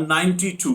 92,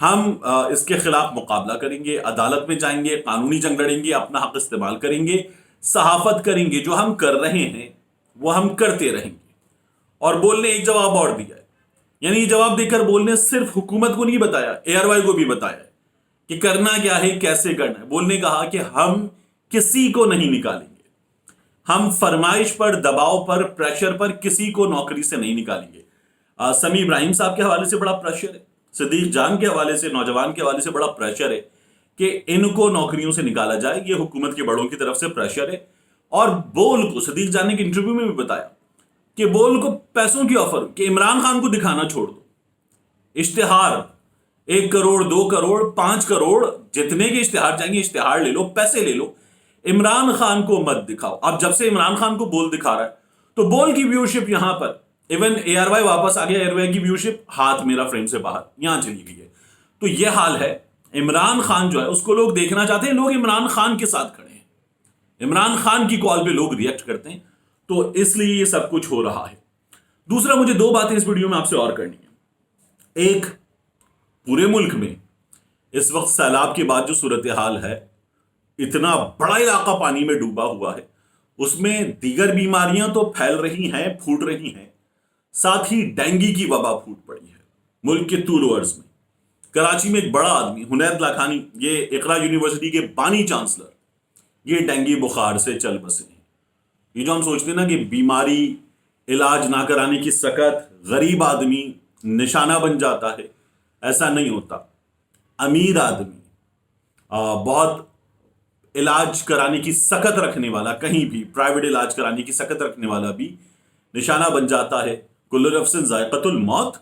ہم اس کے خلاف مقابلہ کریں گے، عدالت میں جائیں گے، قانونی جنگ لڑیں گے، اپنا حق استعمال کریں گے، صحافت کریں گے، جو ہم کر رہے ہیں وہ ہم کرتے رہیں گے۔ اور بول نے ایک جواب اور دیا ہے، یعنی یہ جواب دے کر بول نے صرف حکومت کو نہیں بتایا، اے آر وائی کو بھی بتایا ہے کہ کرنا کیا ہے، کیسے کرنا ہے۔ بول نے کہا کہ ہم کسی کو نہیں نکالیں گے، ہم فرمائش پر، دباؤ پر، پریشر پر کسی کو نوکری سے نہیں نکالیں گے۔ سمیع ابراہیم صاحب کے حوالے سے بڑا پریشر ہے، صدیق جان کے حوالے سے، نوجوان کے حوالے سے بڑا پریشر ہے کہ ان کو نوکریوں سے نکالا جائے، یہ حکومت کے بڑوں کی طرف سے پریشر ہے۔ اور بول کو صدیق جان نے ایک انٹرویو میں بھی بتایا کہ بول کو پیسوں کی آفر کہ عمران خان کو دکھانا چھوڑ دو، اشتہار 1 کروڑ، 2 کروڑ، 5 کروڑ، جتنے کے اشتہار چاہیں گے اشتہار لے لو، پیسے لے لو، عمران خان کو مت دکھاؤ۔ اب جب سے عمران خان کو بول دکھا رہا ہے تو بول کی ویورشپ یہاں پر، ایون اے آر وائی واپس آ گیا، اے آر وائی کی ویورشپ ہاتھ میرا فریم سے باہر یہاں چلی گئی ہے۔ تو یہ حال ہے، عمران خان جو ہے اس کو لوگ دیکھنا چاہتے ہیں، لوگ عمران خان کے ساتھ کھڑے ہیں، عمران خان کی کال پہ لوگ ریئیکٹ کرتے ہیں، تو اس لیے یہ سب کچھ ہو رہا ہے۔ دوسرا، مجھے 2 باتیں اس ویڈیو میں آپ سے اور کرنی ہیں۔ ایک، پورے ملک میں اس وقت سیلاب کے بعد جو صورتحال ہے، اتنا بڑا علاقہ پانی میں ڈوبا ہوا ہے، اس میں دیگر بیماریاں تو پھیل رہی ہیں، پھوٹ رہی ہیں، ساتھ ہی ڈینگی کی وبا پھوٹ پڑی ہے ملک کے طول و عرض میں۔ کراچی میں ایک بڑا آدمی حنید لاکھانی، یہ اقرا یونیورسٹی کے بانی چانسلر، یہ ڈینگی بخار سے چل بسے ہیں۔ یہ جو ہم سوچتے ہیں نا کہ بیماری علاج نہ کرانے کی سکت، غریب آدمی نشانہ بن جاتا ہے، ایسا نہیں ہوتا۔ امیر آدمی، بہت علاج کرانے کی سکت رکھنے والا، کہیں بھی پرائیویٹ علاج کرانے کی سکت رکھنے والا بھی نشانہ بن جاتا ہے۔ کل نفس ذائقۃ الموت،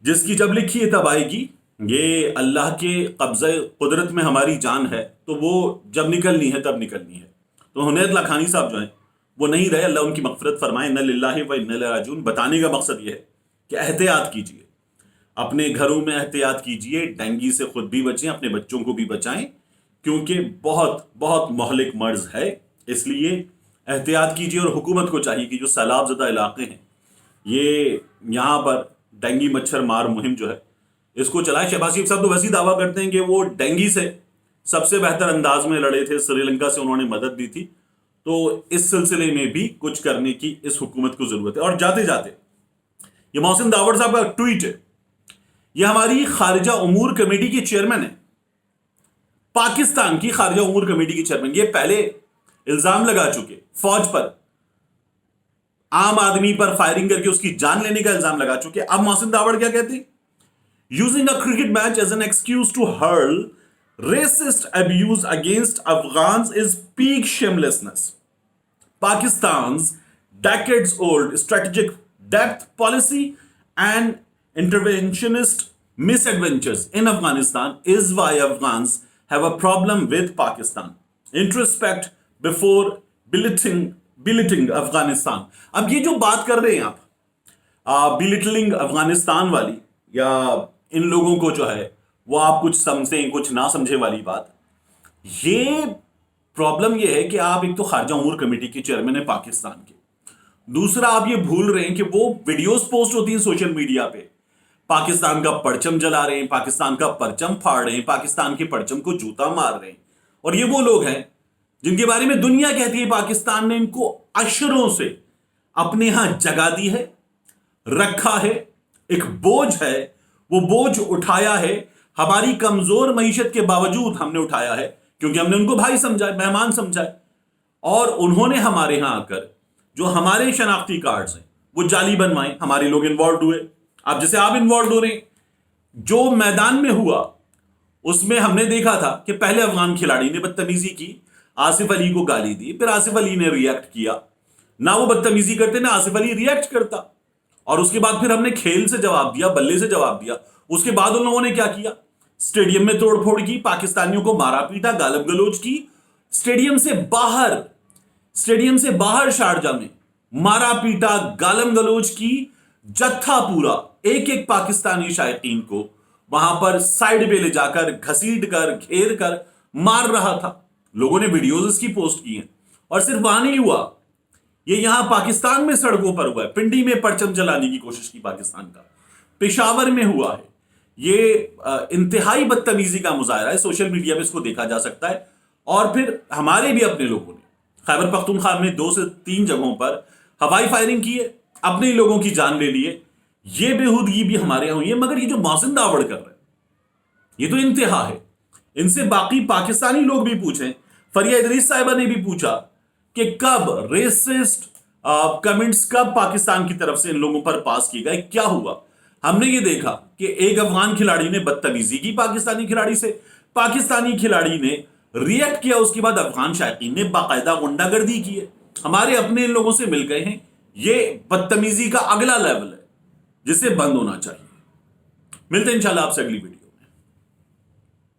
جس کی جب لکھی ہے تب آئے گی۔ یہ اللہ کے قبضہ قدرت میں ہماری جان ہے، تو وہ جب نکلنی ہے تب نکلنی ہے۔ تو حنید لاکھانی صاحب جو ہیں وہ نہیں رہے، اللہ ان کی مغفرت فرمائے، انا للہ و انا الیہ راجعون۔ بتانے کا مقصد یہ ہے کہ احتیاط کیجیے، اپنے گھروں میں احتیاط کیجیے، ڈینگی سے خود بھی بچیں، اپنے بچوں کو بھی بچائیں، کیونکہ بہت بہت مہلک مرض ہے، اس لیے احتیاط کیجیے۔ اور حکومت کو چاہیے کہ جو سیلاب زدہ علاقے ہیں، یہ یہاں پر ڈینگی مچھر مار مہم جو ہے اس کو چلائے۔ شہباز شریف صاحب تو ویسے دعویٰ کرتے ہیں کہ وہ ڈینگی سے سب سے بہتر انداز میں لڑے تھے، سری لنکا سے انہوں نے مدد دی تھی، تو اس سلسلے میں بھی کچھ کرنے کی اس حکومت کو ضرورت ہے۔ اور جاتے جاتے یہ محسن داوڑ صاحب کا ٹویٹ ہے، یہ ہماری خارجہ امور کمیٹی کے چیئرمین ہیں، پاکستان کی خارجہ امور کمیٹی کے چیئرمین، یہ پہلے الزام لگا چکے فوج پر، عام آدمی پر فائرنگ کر کے اس کی جان لینے کا الزام لگا چکے۔ اب محسن داوڑ کیا کہتے ہیں؟ Using a cricket match as an excuse to hurl racist abuse against Afghans is Pak shamelessness. Pakistan's decades-old strategic depth policy and interventionist misadventures in Afghanistan is why Afghans have a problem with Pakistan. Introspect before belittling Afghanistan. اب یہ جو بات کر رہے ہیں آپ belittling Afghanistan والی، یا ان لوگوں کو جو ہے وہ آپ کچھ سمجھیں کچھ نہ سمجھے والی بات، یہ پرابلم یہ ہے کہ آپ ایک تو خارجہ امور کمیٹی کے چیئرمین ہیں پاکستان کے، دوسرا آپ یہ بھول رہے ہیں کہ وہ ویڈیوز پوسٹ ہوتی ہیں سوشل میڈیا پہ، پاکستان کا پرچم جلا رہے ہیں، پاکستان کا پرچم پھاڑ رہے ہیں، پاکستان کے پرچم کو جوتا مار رہے ہیں، اور یہ وہ لوگ ہیں جن کے بارے میں دنیا کہتی ہے پاکستان نے ان کو اشروں سے اپنے ہاں جگہ دی ہے، رکھا ہے، ایک بوجھ ہے، وہ بوجھ اٹھایا ہے، ہماری کمزور معیشت کے باوجود ہم نے اٹھایا ہے، کیونکہ ہم نے ان کو بھائی سمجھا ہے، مہمان سمجھا ہے، اور انہوں نے ہمارے ہاں آ کر جو ہمارے شناختی کارڈز ہیں وہ جعلی بنوائے، ہمارے لوگ انوالوڈ ہوئے۔ اب جیسے آپ انوالوڈ ہو رہے ہیں، جو میدان میں ہوا اس میں ہم نے دیکھا تھا کہ پہلے افغان کھلاڑی نے بدتمیزی کی، آصف علی کو گالی دی، پھر آصف علی نے ریئیکٹ کیا، نہ وہ بدتمیزی کرتے نہ آصف علی ریئیکٹ کرتا، اور اس کے بعد پھر ہم نے کھیل سے جواب دیا، بلے سے جواب دیا۔ اس کے بعد ان لوگوں نے کیا کیا؟ اسٹیڈیم میں توڑ پھوڑ کی، پاکستانیوں کو مارا پیٹا، گالم گلوچ کی، اسٹیڈیم سے باہر شارجہ میں مارا پیٹا، گالم گلوچ کی، جتھا پورا ایک ایک پاکستانی شائقین کو وہاں پر سائیڈ پہ لے جا کر گھسیٹ کر گھیر کر مار رہا تھا۔ لوگوں نے ویڈیوز اس کی پوسٹ کی ہیں، اور صرف وہاں نہیں ہوا، یہ یہاں پاکستان میں سڑکوں پر ہوا ہے، پنڈی میں پرچم جلانے کی کوشش کی پاکستان کا، پشاور میں ہوا ہے، یہ انتہائی بدتمیزی کا مظاہرہ ہے. سوشل میڈیا پہ اس کو دیکھا جا سکتا ہے. اور پھر ہمارے بھی اپنے لوگوں نے خیبر پختونخوا میں 2 سے 3 جگہوں پر ہوائی فائرنگ کی ہے, اپنے ہی لوگوں کی جان لے لیے. یہ بےہودگی بھی ہمارے یہاں ہوئی ہے. مگر یہ جو محسن داوڑ کر رہے ہیں یہ تو انتہا ہے. ان سے باقی پاکستانی لوگ بھی پوچھیں. فریہ ادریس صاحبہ نے بھی پوچھا کہ کب ریسسٹ کمنٹس کب پاکستان کی طرف سے ان لوگوں پر پاس کیے گئے, کیا ہوا. ہم نے یہ دیکھا کہ ایک افغان کھلاڑی نے بدتمیزی کی پاکستانی کھلاڑی سے, پاکستانی کھلاڑی نے ریئیکٹ کیا, اس کے بعد افغان شائقین نے باقاعدہ غنڈہ گردی کی ہے, ہمارے اپنے ان لوگوں سے مل گئے ہیں. یہ بدتمیزی کا اگلا لیول ہے جسے بند ہونا چاہیے. ملتے ہیں انشاءاللہ آپ سے اگلی ویڈیو.